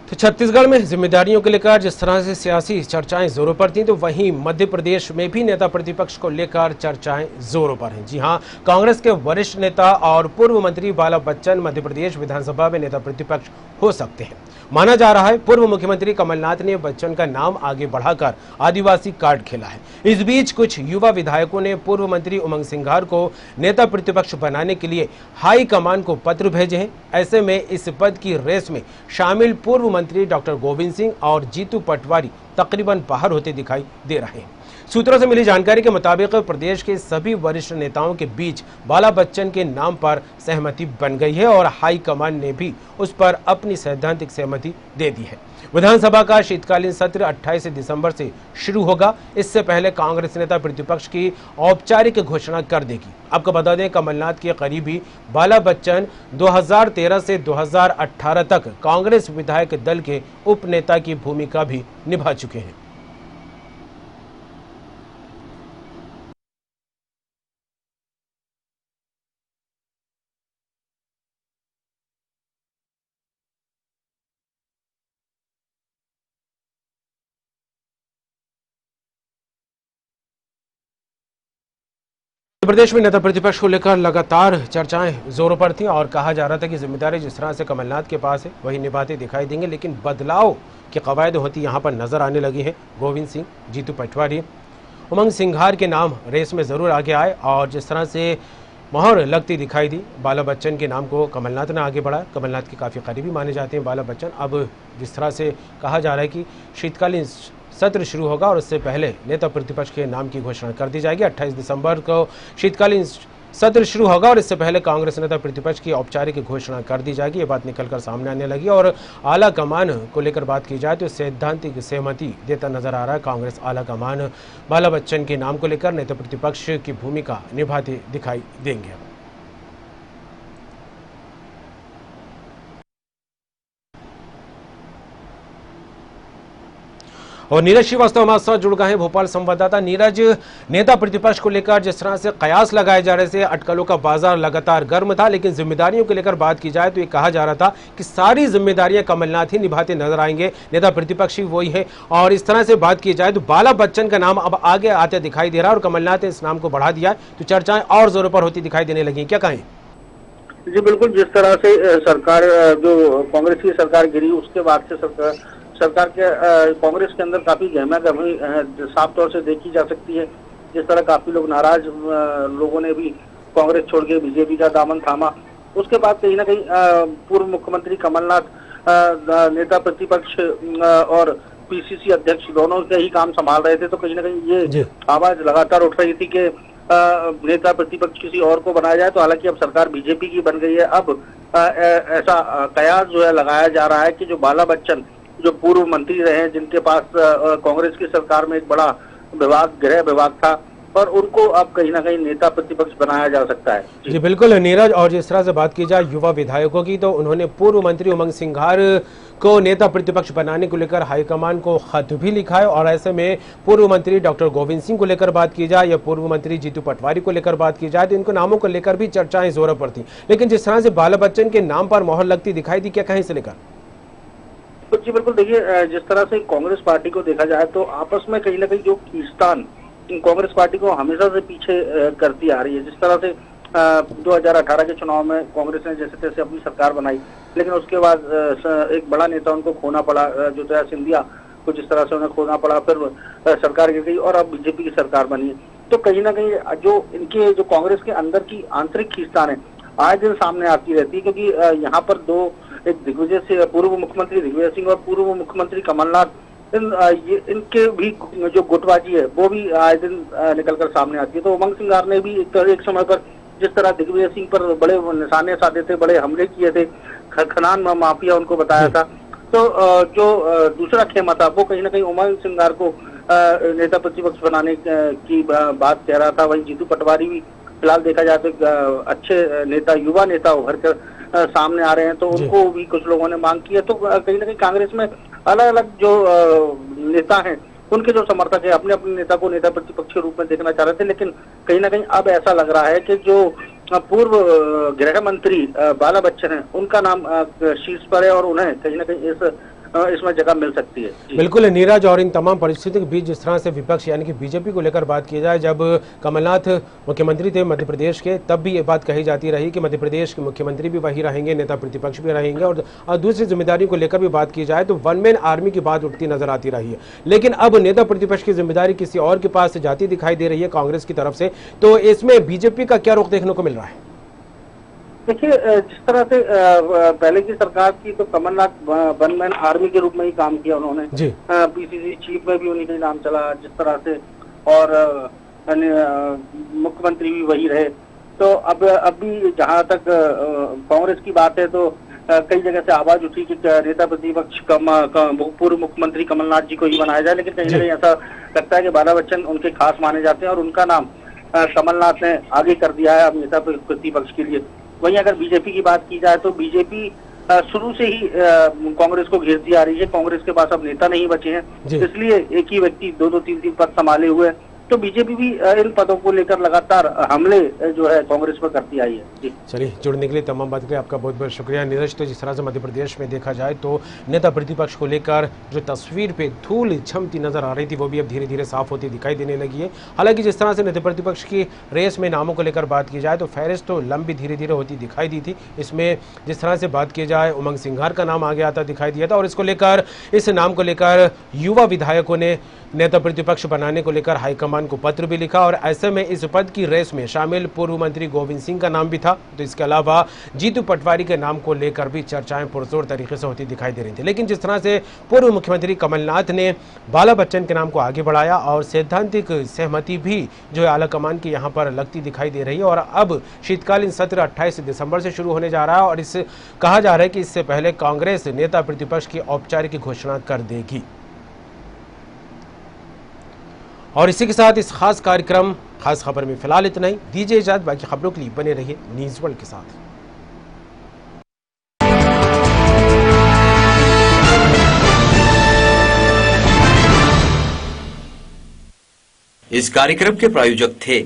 तो छत्तीसगढ़ में जिम्मेदारियों को लेकर जिस तरह से सियासी चर्चाएं जोरों पर थीं, तो वहीं मध्य प्रदेश में भी नेता प्रतिपक्ष को लेकर चर्चाएं जोरों पर हैं। जी हां, कांग्रेस के वरिष्ठ नेता और पूर्व मंत्री बाला बच्चन मध्य प्रदेश विधानसभा में नेता प्रतिपक्ष हो सकते हैं। माना जा रहा है पूर्व मुख्यमंत्री कमलनाथ ने बच्चन का नाम आगे बढ़ाकर आदिवासी कार्ड खेला है। इस बीच कुछ युवा विधायकों ने पूर्व मंत्री उमंग सिंघार को नेता प्रतिपक्ष बनाने के लिए हाईकमान को पत्र भेजे हैं। ऐसे में इस पद की रेस में शामिल पूर्व मंत्री डॉक्टर गोविंद सिंह और जीतू पटवारी तकरीबन बाहर होते दिखाई दे रहे हैं। सूत्रों से मिली जानकारी के मुताबिक प्रदेश के सभी वरिष्ठ नेताओं के बीच बाला बच्चन के नाम पर सहमति बन गई है और हाईकमान ने भी उस पर अपनी सैद्धांतिक सहमति दे दी है। विधानसभा का शीतकालीन सत्र 28 दिसंबर से शुरू होगा। इससे पहले कांग्रेस नेता प्रतिपक्ष की औपचारिक घोषणा कर देगी। आपको बता दें, कमलनाथ के करीबी बाला बच्चन 2013 से 2018 तक कांग्रेस विधायक दल के उप नेता की भूमिका भी निभा चुके हैं। मध्य प्रदेश में नेता प्रतिपक्ष को लेकर लगातार चर्चाएं जोरों पर थीं और कहा जा रहा था कि जिम्मेदारी जिस तरह से कमलनाथ के पास है वही निभाते दिखाई देंगे, लेकिन बदलाव की कवायद होती यहां पर नजर आने लगी है। गोविंद सिंह, जीतू पटवारी, उमंग सिंघार के नाम रेस में जरूर आगे आए और जिस तरह से मोहर लगती दिखाई दी, बाला बच्चन के नाम को कमलनाथ ने आगे बढ़ाया। कमलनाथ के काफ़ी करीबी माने जाते हैं बाला बच्चन। अब जिस तरह से कहा जा रहा है कि शीतकालीन सत्र शुरू होगा और उससे पहले नेता प्रतिपक्ष के नाम की घोषणा कर दी जाएगी। 28 दिसंबर को शीतकालीन सत्र शुरू होगा और इससे पहले कांग्रेस नेता प्रतिपक्ष की औपचारिक घोषणा कर दी जाएगी। ये बात निकलकर सामने आने लगी और आला कमान को लेकर बात की जाए तो सैद्धांतिक सहमति देता नजर आ रहा है। कांग्रेस आला कमान बाला बच्चन के नाम को लेकर नेता प्रतिपक्ष की भूमिका निभाते दिखाई देंगे। और नीरज श्रीवास्तव हमारे साथ जुड़ गए हैं, भोपाल संवाददाता। नीरज, नेता प्रतिपक्ष को लेकर जिस तरह से कयास लगाए जा रहे थे, अटकलों का बाजार लगातार गर्म था, लेकिन जिम्मेदारियों को लेकर बात की जाए तो ये कहा जा रहा था कि सारी जिम्मेदारियां कमलनाथ ही निभाते नजर आएंगे, नेता प्रतिपक्ष ही वही है। और इस तरह से बात की जाए तो बाला बच्चन का नाम अब आगे आते दिखाई दे रहा है और कमलनाथ ने इस नाम को बढ़ा दिया, तो चर्चाएं और जोरों पर होती दिखाई देने लगी। क्या कहें? जी बिल्कुल, जिस तरह से सरकार जो कांग्रेस की सरकार गिरी उसके बाद से सरकार के कांग्रेस के अंदर काफी गहमा गहमी साफ तौर से देखी जा सकती है। जिस तरह काफी लोग नाराज लोगों ने भी कांग्रेस छोड़ के बीजेपी का दामन थामा, उसके बाद कहीं ना कहीं पूर्व मुख्यमंत्री कमलनाथ नेता प्रतिपक्ष और पीसीसी अध्यक्ष दोनों के ही काम संभाल रहे थे, तो कहीं ना कहीं ये आवाज लगातार उठ रही थी कि नेता प्रतिपक्ष किसी और को बनाया जाए। तो हालांकि अब सरकार बीजेपी की बन गई है। अब ऐसा कयास जो है लगाया जा रहा है कि जो बाला बच्चन जो पूर्व मंत्री रहे, जिनके पास कांग्रेस की सरकार में एक बड़ा विभाग, गृह विभाग था, और उनको अब कहीं ना कहीं नेता प्रतिपक्ष बनाया जा सकता है। जी बिल्कुल नीरज, और जिस तरह से बात की जाए युवा विधायकों की, तो उन्होंने पूर्व मंत्री उमंग सिंघार को नेता प्रतिपक्ष बनाने को लेकर हाईकमान को खत भी लिखा है। और ऐसे में पूर्व मंत्री डॉक्टर गोविंद सिंह को लेकर बात की जाए या पूर्व मंत्री जीतू पटवारी को लेकर बात की जाए तो इनको नामों को लेकर भी चर्चाएं जोरों पर थी, लेकिन जिस तरह से बाला बच्चन के नाम पर मोहर लगती दिखाई दी, क्या कहें इसे लेकर? जी बिल्कुल, देखिए जिस तरह से कांग्रेस पार्टी को देखा जाए तो आपस में कहीं ना कहीं जो खींचतान कांग्रेस पार्टी को हमेशा से पीछे करती आ रही है। जिस तरह से 2018 के चुनाव में कांग्रेस ने जैसे तैसे अपनी सरकार बनाई, लेकिन उसके बाद एक बड़ा नेता उनको खोना पड़ा, ज्योतिरादित्य सिंधिया को जिस तरह से उन्हें खोना पड़ा, फिर सरकार गिर गई और अब बीजेपी की सरकार बनी है। तो कहीं ना कहीं जो इनके जो कांग्रेस के अंदर की आंतरिक खींचतान है आए दिन सामने आती रहती है, क्योंकि यहाँ पर दो, एक दिग्विजय सिंह, पूर्व मुख्यमंत्री दिग्विजय सिंह और पूर्व मुख्यमंत्री कमलनाथ, इनके भी जो गुटबाजी है वो भी आए दिन निकलकर सामने आती है। तो उमंग सिंघार ने भी एक समय पर जिस तरह दिग्विजय सिंह पर बड़े निशाने साधे थे, बड़े हमले किए थे, खनन माफिया उनको बताया था, तो जो दूसरा खेमा था वो कहीं ना कहीं उमंग सिंघार को नेता प्रतिपक्ष बनाने की बात कह रहा था। वहीं जीतू पटवारी भी फिलहाल देखा जाए तो अच्छे नेता, युवा नेता उभर कर सामने आ रहे हैं, तो उनको भी कुछ लोगों ने मांग की है। तो कहीं ना कहीं कांग्रेस में अलग अलग जो नेता हैं उनके जो समर्थक है अपने अपने नेता को नेता प्रतिपक्ष के रूप में देखना चाह रहे थे, लेकिन कहीं ना कहीं अब ऐसा लग रहा है कि जो पूर्व गृह मंत्री बाला बच्चन है उनका नाम शीर्ष पर है और उन्हें कहीं ना कहीं इस इसमें जगह मिल सकती है। जी। बिल्कुल नीरज, और इन तमाम परिस्थितियों के बीच जिस तरह से विपक्ष यानी कि बीजेपी को लेकर बात की जाए, जब कमलनाथ मुख्यमंत्री थे मध्य प्रदेश के, तब भी ये बात कही जाती रही कि मध्य प्रदेश के मुख्यमंत्री भी वही रहेंगे, नेता प्रतिपक्ष भी रहेंगे, और दूसरी जिम्मेदारियों को लेकर भी बात की जाए तो वन मैन आर्मी की बात उठती नजर आती रही है। लेकिन अब नेता प्रतिपक्ष की जिम्मेदारी किसी और के पास जाती दिखाई दे रही है कांग्रेस की तरफ से, तो इसमें बीजेपी का क्या रुख देखने को मिल रहा है? देखिए, जिस तरह से पहले की सरकार की तो कमलनाथ वन मैन आर्मी के रूप में ही काम किया उन्होंने जी। पीसीसी चीफ में भी उन्हीं का ही नाम चला जिस तरह से, और मुख्यमंत्री भी वही रहे। तो अब भी जहां तक कांग्रेस की बात है तो कई जगह से आवाज उठी कि नेता प्रतिपक्ष पूर्व मुख्यमंत्री कमलनाथ जी को ही बनाया जाए, लेकिन कहीं ना कहीं ऐसा लगता है कि बाला बच्चन उनके खास माने जाते हैं और उनका नाम कमलनाथ ने आगे कर दिया है अब नेता प्रतिपक्ष के लिए। वहीं अगर बीजेपी की बात की जाए तो बीजेपी शुरू से ही कांग्रेस को घेरती आ रही है। कांग्रेस के पास अब नेता नहीं बचे हैं, इसलिए एक ही व्यक्ति दो तीन पद संभाले हुए हैं। तो बीजेपी भी इन पदों को लेकर लगातार हमले जो है कांग्रेस पर करती आई है। जी चलिए, जुड़ने के लिए तमाम बात के लिए आपका बहुत बहुत शुक्रिया नीरज। तो जिस तरह से मध्य प्रदेश में देखा जाए तो नेता प्रतिपक्ष को लेकर जो तस्वीर पे धूल छमती नजर आ रही थी वो भी अब धीरे धीरे साफ होती दिखाई देने लगी है। हालांकि जिस तरह से नेता प्रतिपक्ष की रेस में नामों को लेकर बात की जाए तो फहरिस्त तो लंबी धीरे धीरे होती दिखाई दी थी। इसमें जिस तरह से बात की जाए उमंग सिंघार का नाम आगे आता दिखाई दिया था, और इसको लेकर इस नाम को लेकर युवा विधायकों ने नेता प्रतिपक्ष बनाने को लेकर हाईकमान को पत्र भी लिखा, और ऐसे में इस पद की रेस में शामिल पूर्व मंत्री गोविंद सिंह का नाम भी था। तो इसके अलावा जीतू पटवारी के नाम को लेकर भी चर्चाएं पुरजोर तरीके से होती दिखाई दे रही थी। लेकिन जिस तरह से पूर्व मुख्यमंत्री कमलनाथ ने बाला बच्चन के नाम को आगे बढ़ाया और सैद्धांतिक सहमति भी जो है आलाकमान की यहाँ पर लगती दिखाई दे रही है, और अब शीतकालीन सत्र 28 दिसंबर से शुरू होने जा रहा है, और इस कहा जा रहा है कि इससे पहले कांग्रेस नेता प्रतिपक्ष की औपचारिक घोषणा कर देगी। और इसी के साथ इस खास कार्यक्रम खास खबर में फिलहाल इतना ही। दीजिए इजाजत, बाकी खबरों के लिए बने रहिए न्यूज़ वर्ल्ड के साथ। इस कार्यक्रम के प्रायोजक थे